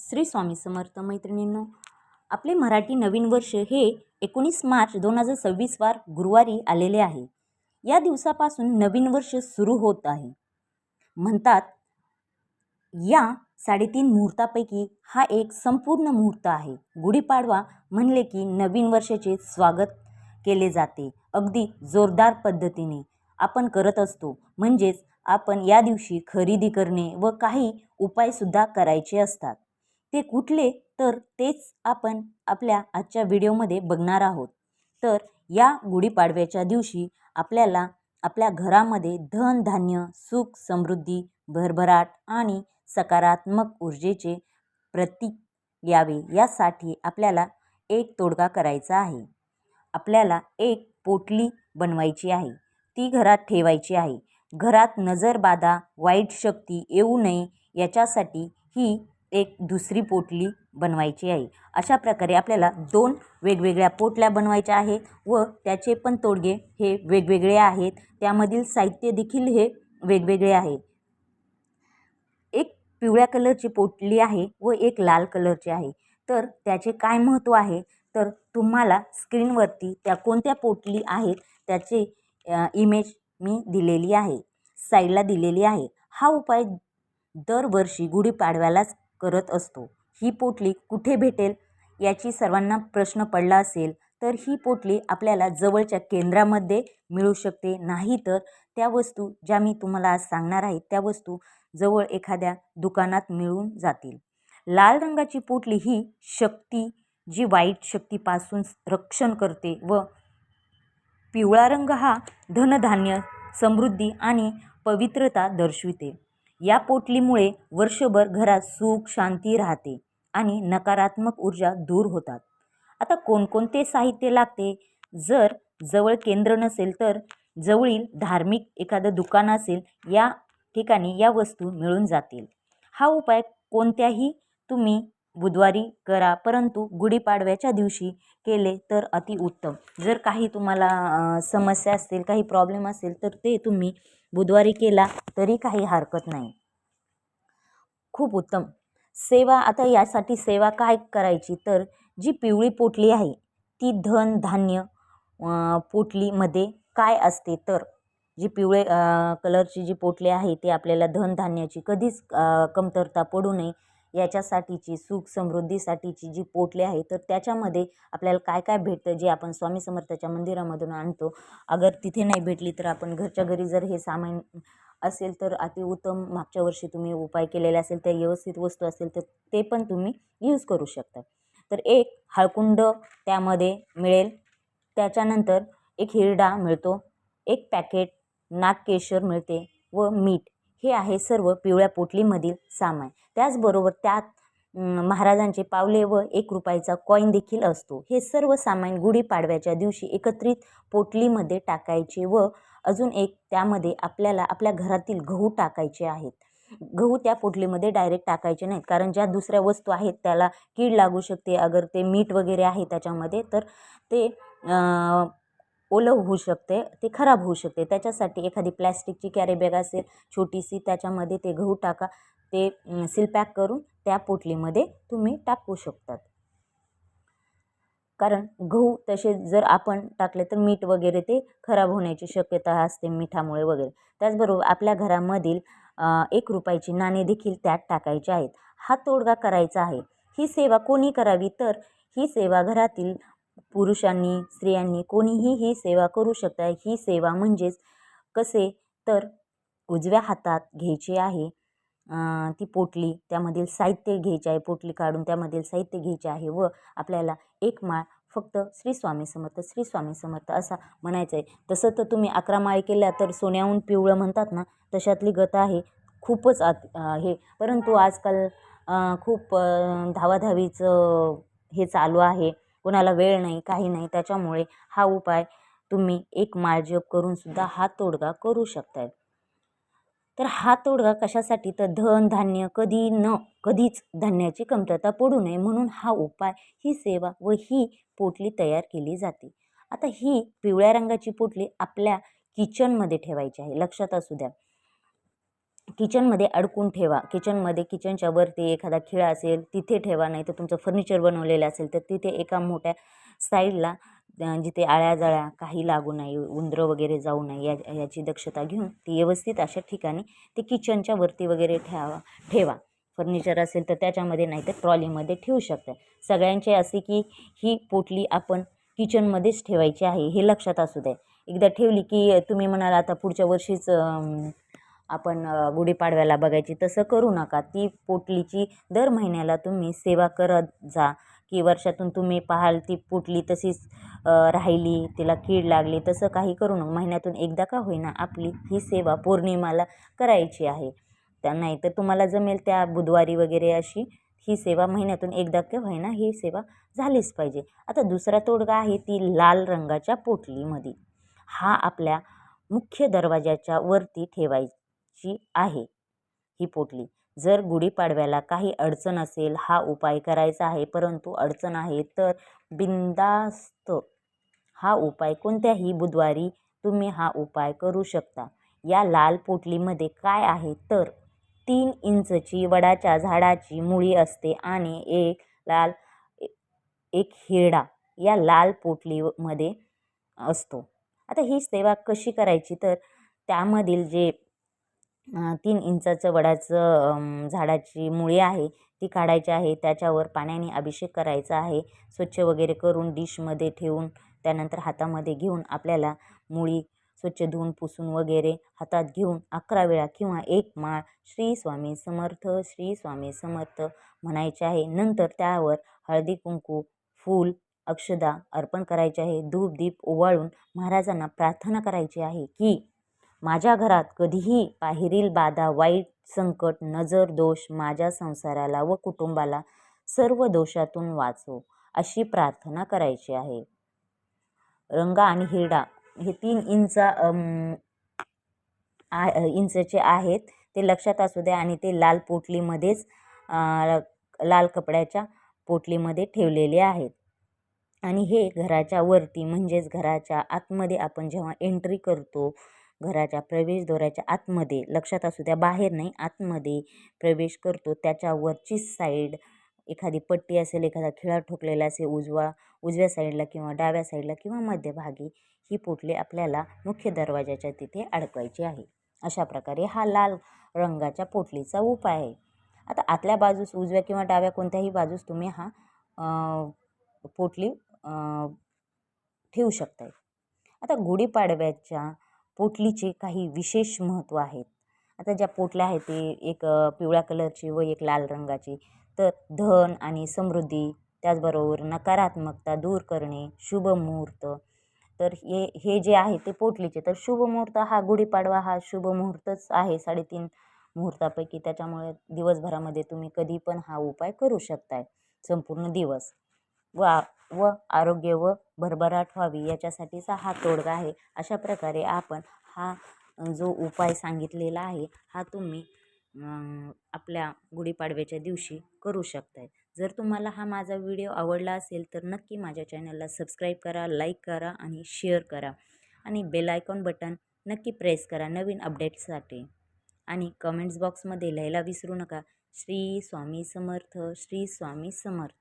श्री स्वामी समर्थ मैत्रिणींनो, आपले मराठी नवीन वर्ष हे 19 मार्च 2026 वार गुरुवारी आलेले आहे। या दिवसापासून नवीन वर्ष सुरू होत आहे। म्हणतात या 3.5 मुहूर्तापैकी हा एक संपूर्ण मुहूर्त आहे। गुढीपाडवा म्हणले की नवीन वर्षाचे स्वागत केले जाते। अगदी जोरदार पद्धतीने आपण करत असतो। म्हणजेच आपण या दिवशी खरेदी करणे व काही उपाय सुद्धा करायचे असतात। ते कुठले तर तेच आपण आपल्या आजच्या व्हिडिओमध्ये बघणार आहोत। तर या गुढीपाडव्याच्या दिवशी आपल्याला आपल्या घरामध्ये धन धान्य सुख समृद्धी भरभराट आणि सकारात्मक ऊर्जेचे प्रतीक यावे यासाठी आपल्याला एक तोडगा करायचा आहे। आपल्याला एक पोटली बनवायची आहे, ती घरात ठेवायची आहे। घरात नजरबाधा वाईट शक्ती येऊ नये याच्यासाठी ही एक दुसरी पोटली बनवायची आहे। अशा प्रकारे आपल्याला 2 वेगवेगळ्या पोटल्या बनवायच्या आहेत व त्याचे पण तोडगे हे वेगवेगळे आहेत। त्यामधील साहित्य देखील हे वेगवेगळे आहे। एक पिवळ्या कलरची पोटली आहे व एक लाल कलरची आहे। तर त्याचे काय महत्त्व आहे तर तुम्हाला स्क्रीनवरती त्या कोणत्या पोटली आहेत त्याचे इमेज मी दिलेली आहे, साईडला दिलेली आहे। हा उपाय दरवर्षी गुढीपाडव्यालाच करत असतो। ही पोटली कुठे भेटेल याची सर्वांना प्रश्न पडला असेल तर ही पोटली आपल्याला जवळच्या केंद्रामध्ये मिळू शकते। नाही तर त्या वस्तू ज्या मी तुम्हाला आज सांगणार आहे त्या वस्तू जवळ एखाद्या दुकानात मिळून जातील। लाल रंगाची पोटली ही शक्ती जी वाईट शक्तीपासून रक्षण करते व पिवळा रंग हा धनधान्य समृद्धी आणि पवित्रता दर्शविते। या पोटलीमुळे वर्षभर घरात सुख शांती राहते आणि नकारात्मक ऊर्जा दूर होतात। आता कोणकोणते साहित्य लागते जर जवळ केंद्र नसेल तर जवळील धार्मिक एखादं दुकान असेल या ठिकाणी या वस्तू मिळून जातील। हा उपाय कोणत्याही तुम्ही बुधवारी करा, परंतु गुढीपाडव्याच्या दिवशी केले तर अतिउत्तम। जर काही तुम्हाला समस्या असतील काही प्रॉब्लेम असेल तर ते तुम्ही बुधवारी केला तरी काही हरकत नाही, खूप उत्तम। सेवा आता यासाठी सेवा काय करायची तर जी पिवळी पोटली आहे ती धन धान्य पोटलीमध्ये काय असते तर जी पिवळे कलरची जी पोटली आहे ती आपल्याला धन धान्याची कधीच कमतरता पडू नये याच्यासाठीची सुख समृद्धीसाठीची जी पोटली आहे तर त्याच्यामध्ये आपल्याला काय काय भेटतं जे आपण स्वामी समर्थाच्या मंदिरामधून आणतो। अगर तिथे नाही भेटली तर आपण घरच्या घरी जर हे सामान असेल तर अतिउत्तम। मागच्या वर्षी तुम्ही उपाय केलेले असेल त्या व्यवस्थित वस्तू असेल तर ते पण तुम्ही यूज करू शकता। तर एक हळकुंड त्यामध्ये मिळेल, त्याच्यानंतर एक हिरडा मिळतो, एक पॅकेट नागकेशर मिळते व मीठ हे आहे सर्व पिवळ्या पोटलीमधील सामान। त्याचबरोबर त्यात महाराजांचे पावले व 1 रुपयाचा कॉईन देखील असतो। हे सर्व सामान गुढीपाडव्याच्या दिवशी एकत्रित पोटलीमध्ये टाकायचे व अजून एक त्यामध्ये आपल्याला आपल्या घरातील गहू टाकायचे आहेत। गहू त्या पोटलीमध्ये डायरेक्ट टाकायचे नाहीत, कारण ज्या दुसऱ्या वस्तू आहेत त्याला कीड लागू शकते। अगर ते मीठ वगैरे आहे त्याच्यामध्ये तर ते ओलं होऊ शकते, ते खराब होऊ शकते। त्याच्यासाठी एखादी प्लॅस्टिकची कॅरी बॅग असेल छोटीशी त्याच्यामध्ये ते गहू टाका, ते सील पॅक करून त्या पोटलीमध्ये तुम्ही टाकू शकतात। कारण गहू तसे जर आपण टाकले तर मीठ वगैरे ते खराब होण्याची शक्यता असते मिठामुळे वगैरे। त्याचबरोबर आपल्या घरामधील 1 रुपयाची नाणी देखील त्यात टाकायचे आहेत। हा तोडगा करायचा आहे। ही सेवा कोणी करावी तर ही सेवा घरातील पुरुषांनी स्त्रियांनी कोणीही ही सेवा करू शकता। ही सेवा म्हणजेच कसे तर उजव्या हातात घ्यायची आहे ती पोटली, त्यामधील साहित्य घ्यायचे आहे, पोटली काढून त्यामधील साहित्य घ्यायचे आहे व आपल्याला एक माळ फक्त श्री स्वामी समर्थ श्री स्वामी समर्थ असा म्हणायचं आहे। तसं तर तुम्ही 11 माळी केल्या तर सोन्याहून पिवळं म्हणतात ना, तशातली गत आहे। खूपच हे परंतु आजकाल खूप धावाधावीचं हे चालू आहे, कोणाला वेळ नाही काही नाही, त्याच्यामुळे हा उपाय तुम्ही 1 माळ जप करून सुद्धा हा तोडगा करू शकताय। तर हा तोडगा कशासाठी तर धन धान्य कधीच धान्याची कमतरता पडू नये म्हणून हा उपाय ही सेवा व ही पोटली तयार केली जाते। आता ही पिवळ्या रंगाची पोटली आपल्या किचनमध्ये ठेवायची आहे, लक्षात असू द्या। किचनमध्ये अडकून ठेवा. किचनच्या वरती एखादा खिळा असेल तिथे ठेवा, नाही तर तुमचं फर्निचर बनवलेलं असेल तर तिथे एका मोठ्या साईडला जिथे आळ्या-जळ्या काही लागू नये, उंदरं वगैरे जाऊ नये याची दक्षता घेऊन ती व्यवस्थित अशा ठिकाणी ते किचनच्या वरती वगैरे ठेवा. फर्निचर असेल तर त्याच्यामध्ये, नाही तर ट्रॉलीमध्ये ठेवू शकता. सगळ्यांचे असे की ही पोटली आपण किचनमध्येच ठेवायची आहे हे लक्षात असू द्या. एकदा ठेवली की तुम्ही म्हणाल आता पुढच्या वर्षीच आपण गुढीपाडव्याला बघायची, तसं करू नका. ती पोटलीची दर महिन्याला तुम्ही सेवा करत जा, की वर्षातून तुम्ही पाहाल ती पोटली तशीच राहिली, तिला कीड लागली, तसं काही करू नका. महिन्यातून एकदा का होईना आपली ही सेवा पौर्णिमाला करायची आहे. नाही तर तुम्हाला जमेल त्या बुधवारी वगैरे अशी ही सेवा महिन्यातून एकदा का होईना ही सेवा झालीच पाहिजे. आता दुसरा तोडगा आहे ती लाल रंगाच्या पोटलीमध्ये. हा आपल्या मुख्य दरवाजाच्या वरती ठेवायची आहे ही पोटली. जर गुढीपाडव्याला काही अडचण असेल, हा उपाय करायचा आहे, परंतु अडचण आहे तर बिनधास्त हा उपाय कोणत्याही बुधवारी तुम्ही हा उपाय करू शकता. या लाल पोटलीमध्ये काय आहे तर 3 इंचची वडाच्या झाडाची मुळी असते आणि एक हिरडा या लाल पोटलीमध्ये असतो. आता ही सेवा कशी करायची तर त्यामधील जे 3 इंचाचं वडाचं झाडाची मुळी आहे ती काढायची आहे. त्याच्यावर पाण्याने अभिषेक करायचा आहे. स्वच्छ वगैरे करून डिशमध्ये ठेवून त्यानंतर हातामध्ये घेऊन आपल्याला मुळी स्वच्छ धुवून पुसून वगैरे हातात घेऊन 11 वेळा किंवा एक माळ श्री स्वामी समर्थ, श्री स्वामी समर्थ म्हणायचे आहे. नंतर त्यावर हळदी कुंकू, फूल, अक्षदा अर्पण करायचे आहे. धूप दीप ओवाळून महाराजांना प्रार्थना करायची आहे की माझ्या घरात कधीही बाहेरील बाधा, वाईट संकट, नजर दोष माझ्या संसाराला व कुटुंबाला सर्व दोषातून वाचव, अशी प्रार्थना करायची आहे. रंग आणि हिरडा हे 3 इंचचे आहेत, ते लक्षात असू द्या. आणि ते लाल पोटलीमध्येच लाल कपड्याच्या पोटलीमध्ये ठेवलेले आहेत. आणि हे घराच्या वरती म्हणजेच घराच्या आतमध्ये आपण जेव्हा एंट्री करतो, घराच्या प्रवेशद्वाराच्या आतमध्ये, लक्षात असू द्या बाहेर नाही, आतमध्ये प्रवेश करतो त्याच्या वरची साईड एखादी पट्टी असेल, एखादा खिळा ठोकलेला असेल उजव्या साईडला किंवा डाव्या साईडला किंवा मध्यभागी ही पोटली आपल्याला मुख्य दरवाजाच्या तिथे अडकवायची आहे. अशा प्रकारे हा लाल रंगाच्या पोटलीचा उपाय आहे. आता आतल्या बाजूस उजव्या किंवा डाव्या कोणत्याही बाजूस तुम्ही हा पोटली ठेवू शकताय. आता गुढीपाडव्याच्या पोटलीचे काही विशेष महत्त्व आहेत. आता ज्या पोटल्या आहेत ते एक पिवळ्या कलरची व एक लाल रंगाची, तर धन आणि समृद्धी, त्याचबरोबर नकारात्मकता दूर करणे, शुभ मुहूर्त. तर हे जे आहे ते पोटलीचे. तर शुभ मुहूर्त हा गुढीपाडवा हा शुभ मुहूर्तच आहे 3.5 मुहूर्तापैकी. त्याच्यामुळे दिवसभरामध्ये तुम्ही कधी पण हा उपाय करू शकताय संपूर्ण दिवस. व आरोग्य व भरभराट व्हावी याच्यासाठीचा हा तोडगा आहे. अशा प्रकारे आपण हा जो उपाय सांगितलेला आहे हा तुम्ही आपल्या गुढीपाडव्याच्या दिवशी करू शकताय. जर तुम्हाला हा माझा व्हिडिओ आवडला असेल तर नक्की माझ्या चॅनलला सबस्क्राईब करा, लाईक करा आणि शेअर करा. आणि बेल आयकॉन बटन नक्की प्रेस करा नवीन अपडेट्ससाठी. आणि कमेंट्स बॉक्समध्ये लिहायला विसरू नका, श्री स्वामी समर्थ, श्री स्वामी समर्थ.